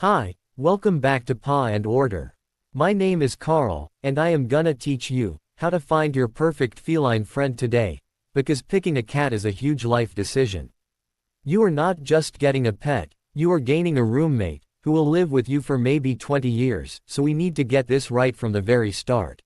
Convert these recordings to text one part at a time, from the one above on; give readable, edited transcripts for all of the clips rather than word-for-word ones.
Hi, welcome back to Paw and Order. My name is Carl, and I am gonna teach you how to find your perfect feline friend today, because picking a cat is a huge life decision. You are not just getting a pet, you are gaining a roommate who will live with you for maybe 20 years, so we need to get this right from the very start.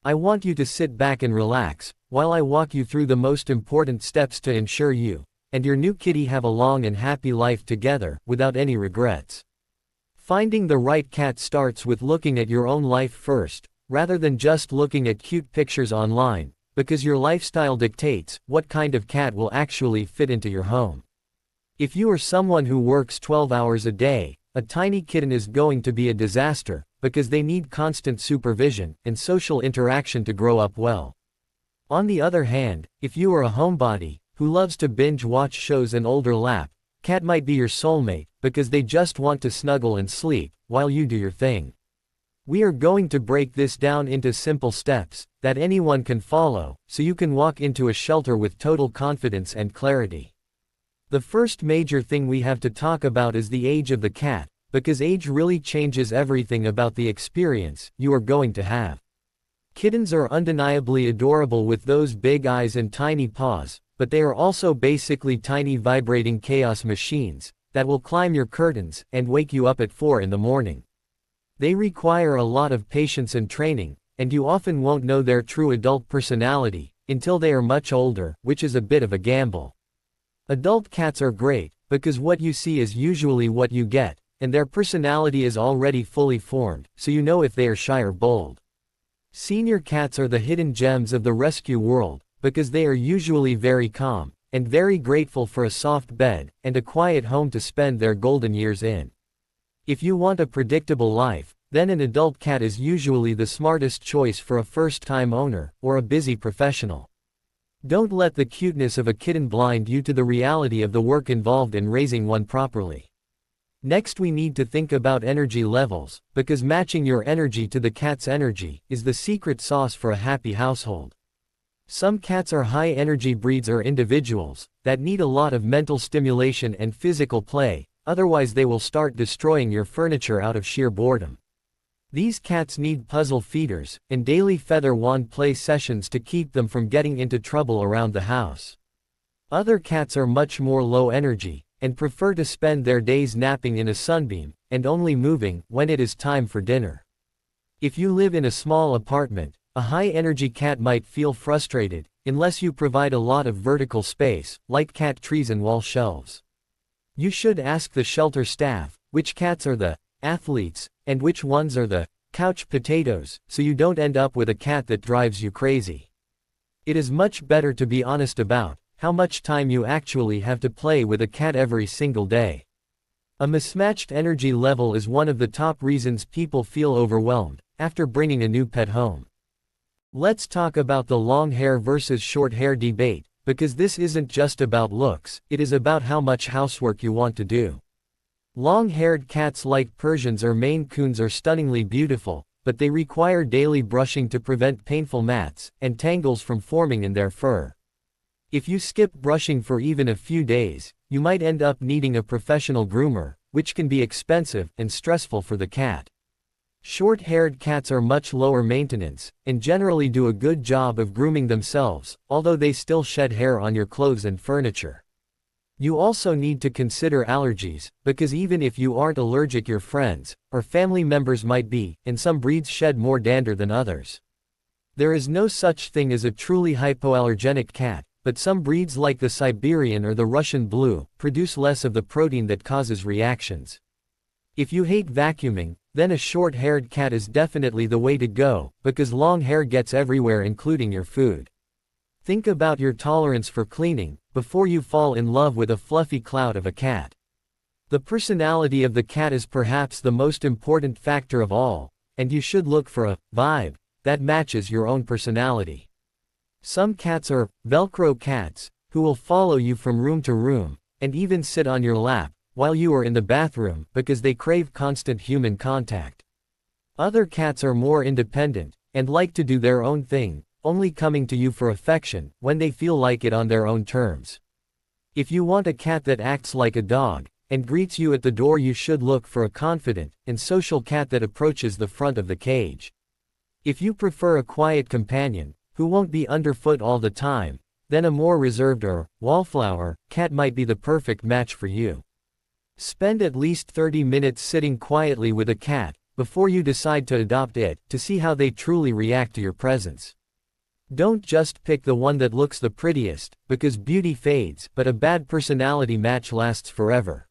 I want you to sit back and relax while I walk you through the most important steps to ensure you and your new kitty have a long and happy life together without any regrets. Finding the right cat starts with looking at your own life first, rather than just looking at cute pictures online, because your lifestyle dictates what kind of cat will actually fit into your home. If you are someone who works 12 hours a day, a tiny kitten is going to be a disaster, because they need constant supervision and social interaction to grow up well. On the other hand, if you are a homebody who loves to binge watch shows and older lap, cat might be your soulmate, because they just want to snuggle and sleep while you do your thing. We are going to break this down into simple steps that anyone can follow, so you can walk into a shelter with total confidence and clarity. The first major thing we have to talk about is the age of the cat, because age really changes everything about the experience you are going to have. Kittens are undeniably adorable with those big eyes and tiny paws, but they are also basically tiny vibrating chaos machines that will climb your curtains and wake you up at 4 in the morning. They require a lot of patience and training, and you often won't know their true adult personality until they are much older, which is a bit of a gamble. Adult cats are great, because what you see is usually what you get, and their personality is already fully formed, so you know if they are shy or bold. Senior cats are the hidden gems of the rescue world, because they are usually very calm, and very grateful for a soft bed and a quiet home to spend their golden years in. If you want a predictable life, then an adult cat is usually the smartest choice for a first-time owner or a busy professional. Don't let the cuteness of a kitten blind you to the reality of the work involved in raising one properly. Next, we need to think about energy levels, because matching your energy to the cat's energy is the secret sauce for a happy household. Some cats are high-energy breeds or individuals that need a lot of mental stimulation and physical play, otherwise they will start destroying your furniture out of sheer boredom. These cats need puzzle feeders and daily feather wand play sessions to keep them from getting into trouble around the house. Other cats are much more low energy and prefer to spend their days napping in a sunbeam and only moving when it is time for dinner. If you live in a small apartment, a high-energy cat might feel frustrated unless you provide a lot of vertical space, like cat trees and wall shelves. You should ask the shelter staff which cats are the athletes and which ones are the couch potatoes, so you don't end up with a cat that drives you crazy. It is much better to be honest about how much time you actually have to play with a cat every single day. A mismatched energy level is one of the top reasons people feel overwhelmed after bringing a new pet home. Let's talk about the long hair versus short hair debate, because this isn't just about looks, it is about how much housework you want to do. Long-haired cats like Persians or Maine Coons are stunningly beautiful, but they require daily brushing to prevent painful mats and tangles from forming in their fur. If you skip brushing for even a few days, you might end up needing a professional groomer, which can be expensive and stressful for the cat. Short-haired cats are much lower maintenance, and generally do a good job of grooming themselves, although they still shed hair on your clothes and furniture. You also need to consider allergies, because even if you aren't allergic, your friends or family members might be, and some breeds shed more dander than others. There is no such thing as a truly hypoallergenic cat, but some breeds like the Siberian or the Russian Blue produce less of the protein that causes reactions. If you hate vacuuming, then a short-haired cat is definitely the way to go, because long hair gets everywhere including your food. Think about your tolerance for cleaning before you fall in love with a fluffy cloud of a cat. The personality of the cat is perhaps the most important factor of all, and you should look for a vibe that matches your own personality. Some cats are Velcro cats, who will follow you from room to room, and even sit on your lap while you are in the bathroom, because they crave constant human contact. Other cats are more independent and like to do their own thing, only coming to you for affection when they feel like it on their own terms. If you want a cat that acts like a dog and greets you at the door. You should look for a confident and social cat that approaches the front of the cage. If you prefer a quiet companion, who won't be underfoot all the time, then a more reserved or wallflower cat might be the perfect match for you. Spend at least 30 minutes sitting quietly with a cat before you decide to adopt it, to see how they truly react to your presence. Don't just pick the one that looks the prettiest, because beauty fades, but a bad personality match lasts forever.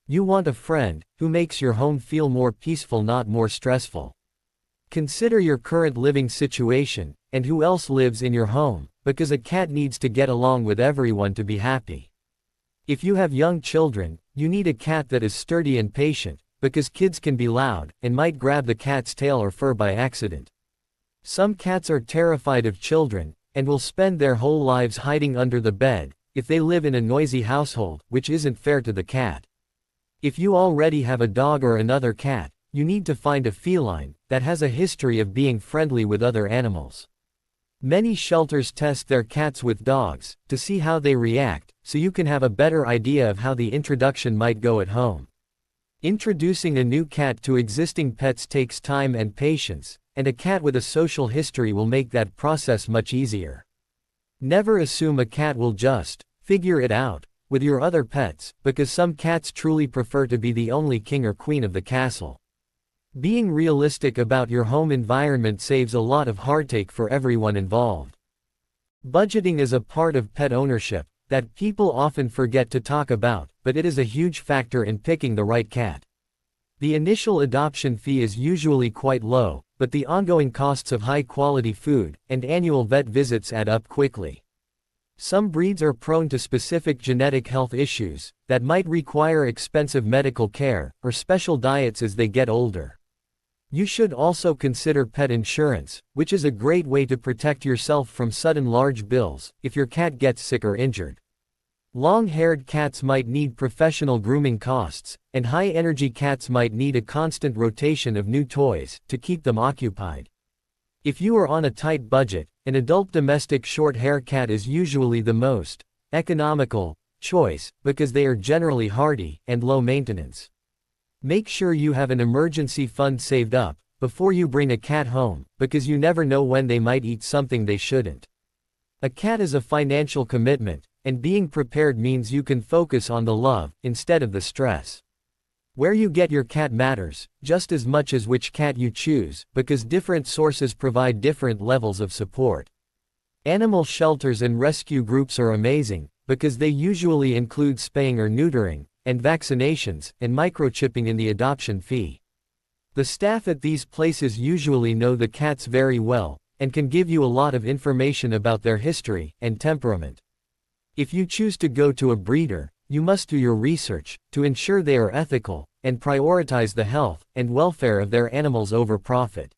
You want a friend who makes your home feel more peaceful, not more stressful. Consider your current living situation, and who else lives in your home, because a cat needs to get along with everyone to be happy. If you have young children, you need a cat that is sturdy and patient, because kids can be loud, and might grab the cat's tail or fur by accident. Some cats are terrified of children, and will spend their whole lives hiding under the bed, if they live in a noisy household, which isn't fair to the cat. If you already have a dog or another cat, you need to find a feline that has a history of being friendly with other animals. Many shelters test their cats with dogs, to see how they react, so you can have a better idea of how the introduction might go at home. Introducing a new cat to existing pets takes time and patience, and a cat with a social history will make that process much easier. Never assume a cat will just figure it out with your other pets, because some cats truly prefer to be the only king or queen of the castle. Being realistic about your home environment saves a lot of heartache for everyone involved. Budgeting is a part of pet ownership that people often forget to talk about, but it is a huge factor in picking the right cat. The initial adoption fee is usually quite low, but the ongoing costs of high-quality food and annual vet visits add up quickly. Some breeds are prone to specific genetic health issues that might require expensive medical care or special diets as they get older. You should also consider pet insurance, which is a great way to protect yourself from sudden large bills if your cat gets sick or injured. Long-haired cats might need professional grooming costs, and high-energy cats might need a constant rotation of new toys to keep them occupied. If you are on a tight budget, an adult domestic short-hair cat is usually the most economical choice, because they are generally hardy and low maintenance. Make sure you have an emergency fund saved up before you bring a cat home, because you never know when they might eat something they shouldn't. A cat is a financial commitment, and being prepared means you can focus on the love instead of the stress. Where you get your cat matters just as much as which cat you choose, because different sources provide different levels of support. Animal shelters and rescue groups are amazing, because they usually include spaying or neutering, and vaccinations, and microchipping in the adoption fee. The staff at these places usually know the cats very well, and can give you a lot of information about their history and temperament. If you choose to go to a breeder, you must do your research to ensure they are ethical and prioritize the health and welfare of their animals over profit.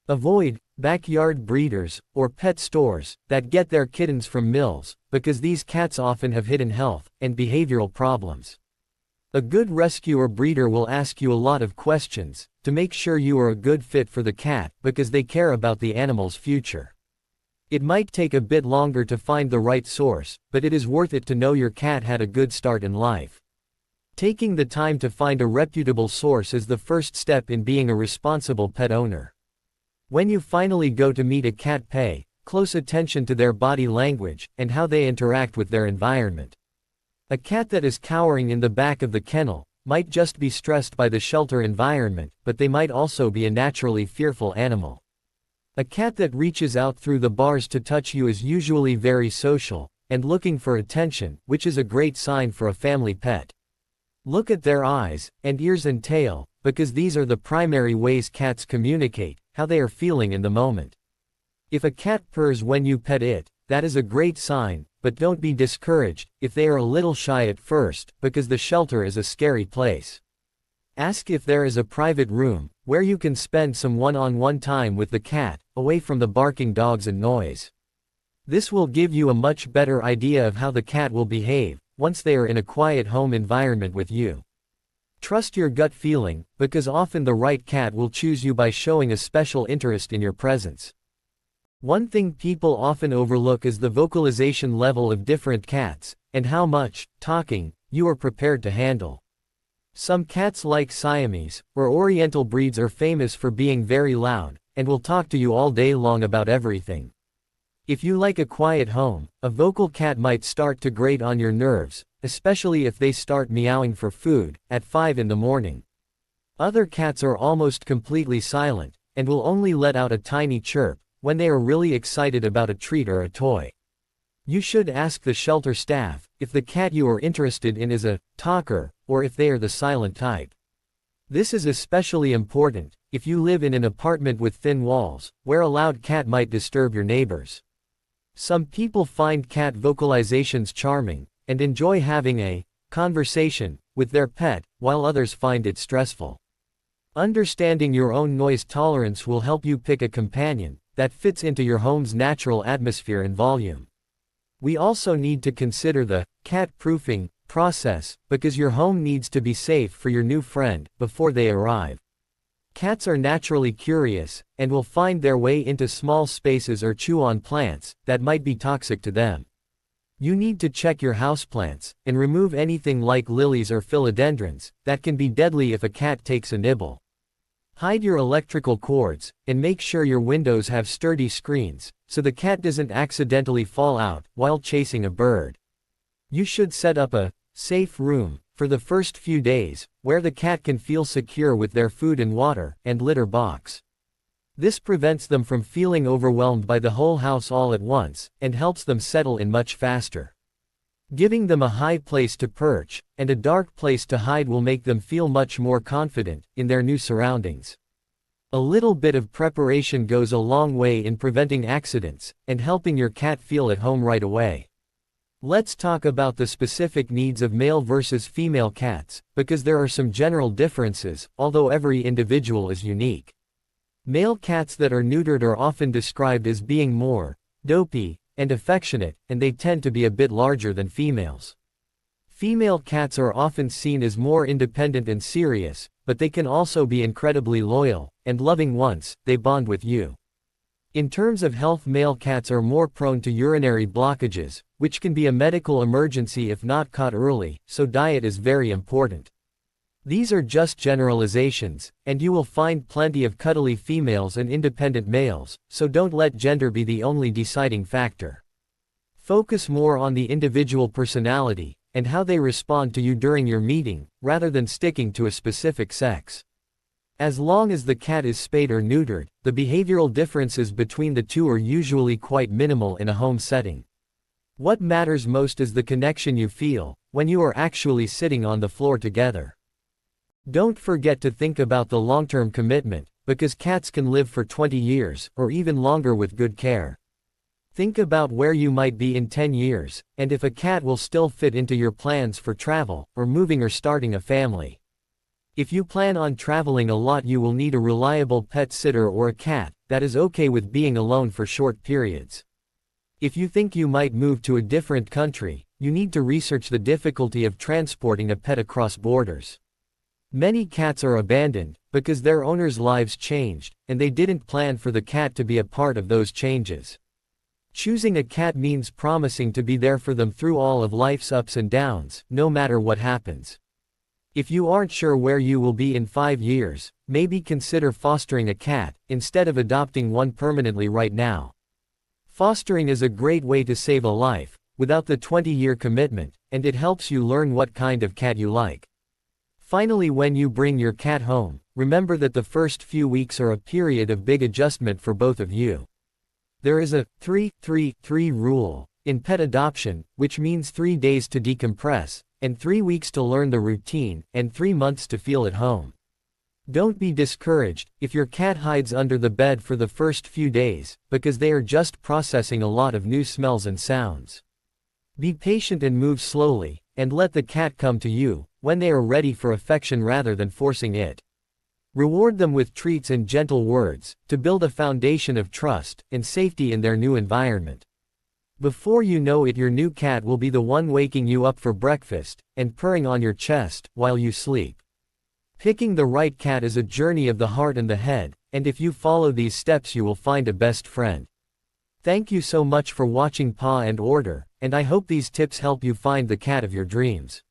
Avoid backyard breeders or pet stores that get their kittens from mills, because these cats often have hidden health and behavioral problems. A good rescue or breeder will ask you a lot of questions to make sure you are a good fit for the cat, because they care about the animal's future. It might take a bit longer to find the right source, but it is worth it to know your cat had a good start in life. Taking the time to find a reputable source is the first step in being a responsible pet owner. When you finally go to meet a cat, pay close attention to their body language and how they interact with their environment. A cat that is cowering in the back of the kennel might just be stressed by the shelter environment, but they might also be a naturally fearful animal. A cat that reaches out through the bars to touch you is usually very social and looking for attention, which is a great sign for a family pet. Look at their eyes and ears and tail, because these are the primary ways cats communicate how they are feeling in the moment. If a cat purrs when you pet it, that is a great sign, but don't be discouraged if they are a little shy at first, because the shelter is a scary place. Ask if there is a private room where you can spend some one-on-one time with the cat, away from the barking dogs and noise. This will give you a much better idea of how the cat will behave once they are in a quiet home environment with you. Trust your gut feeling, because often the right cat will choose you by showing a special interest in your presence. One thing people often overlook is the vocalization level of different cats, and how much talking you are prepared to handle. Some cats like Siamese, or Oriental breeds are famous for being very loud, and will talk to you all day long about everything. If you like a quiet home, a vocal cat might start to grate on your nerves, especially if they start meowing for food, at 5 in the morning. Other cats are almost completely silent, and will only let out a tiny chirp, when they are really excited about a treat or a toy. You should ask the shelter staff if the cat you are interested in is a talker, or if they are the silent type. This is especially important if you live in an apartment with thin walls, where a loud cat might disturb your neighbors. Some people find cat vocalizations charming, and enjoy having a conversation with their pet, while others find it stressful. Understanding your own noise tolerance will help you pick a companion that fits into your home's natural atmosphere and volume. We also need to consider the cat-proofing process, because your home needs to be safe for your new friend before they arrive. Cats are naturally curious, and will find their way into small spaces or chew on plants that might be toxic to them. You need to check your houseplants, and remove anything like lilies or philodendrons that can be deadly if a cat takes a nibble. Hide your electrical cords, and make sure your windows have sturdy screens, so the cat doesn't accidentally fall out while chasing a bird. You should set up a safe room for the first few days, where the cat can feel secure with their food and water, and litter box. This prevents them from feeling overwhelmed by the whole house all at once, and helps them settle in much faster. Giving them a high place to perch, and a dark place to hide will make them feel much more confident in their new surroundings. A little bit of preparation goes a long way in preventing accidents, and helping your cat feel at home right away. Let's talk about the specific needs of male versus female cats, because there are some general differences, although every individual is unique. Male cats that are neutered are often described as being more dopey and affectionate, and they tend to be a bit larger than females. Female cats are often seen as more independent and serious, but they can also be incredibly loyal and loving once they bond with you. In terms of health, male cats are more prone to urinary blockages, which can be a medical emergency if not caught early, so diet is very important. These are just generalizations, and you will find plenty of cuddly females and independent males, so don't let gender be the only deciding factor. Focus more on the individual personality, and how they respond to you during your meeting, rather than sticking to a specific sex. As long as the cat is spayed or neutered, the behavioral differences between the two are usually quite minimal in a home setting. What matters most is the connection you feel when you are actually sitting on the floor together. Don't forget to think about the long-term commitment, because cats can live for 20 years, or even longer with good care. Think about where you might be in 10 years, and if a cat will still fit into your plans for travel, or moving or starting a family. If you plan on traveling a lot, you will need a reliable pet sitter or a cat that is okay with being alone for short periods. If you think you might move to a different country, you need to research the difficulty of transporting a pet across borders. Many cats are abandoned because their owners' lives changed, and they didn't plan for the cat to be a part of those changes. Choosing a cat means promising to be there for them through all of life's ups and downs, no matter what happens. If you aren't sure where you will be in 5 years, maybe consider fostering a cat instead of adopting one permanently right now. Fostering is a great way to save a life without the 20-year commitment, and it helps you learn what kind of cat you like. Finally, when you bring your cat home, remember that the first few weeks are a period of big adjustment for both of you. There is a 3-3-3 rule in pet adoption, which means 3 days to decompress, and 3 weeks to learn the routine, and 3 months to feel at home. Don't be discouraged if your cat hides under the bed for the first few days, because they are just processing a lot of new smells and sounds. Be patient and move slowly, and let the cat come to you when they are ready for affection rather than forcing it. Reward them with treats and gentle words to build a foundation of trust and safety in their new environment. Before you know it, your new cat will be the one waking you up for breakfast and purring on your chest while you sleep. Picking the right cat is a journey of the heart and the head, and if you follow these steps, you will find a best friend. Thank you so much for watching Paw and Order, and I hope these tips help you find the cat of your dreams.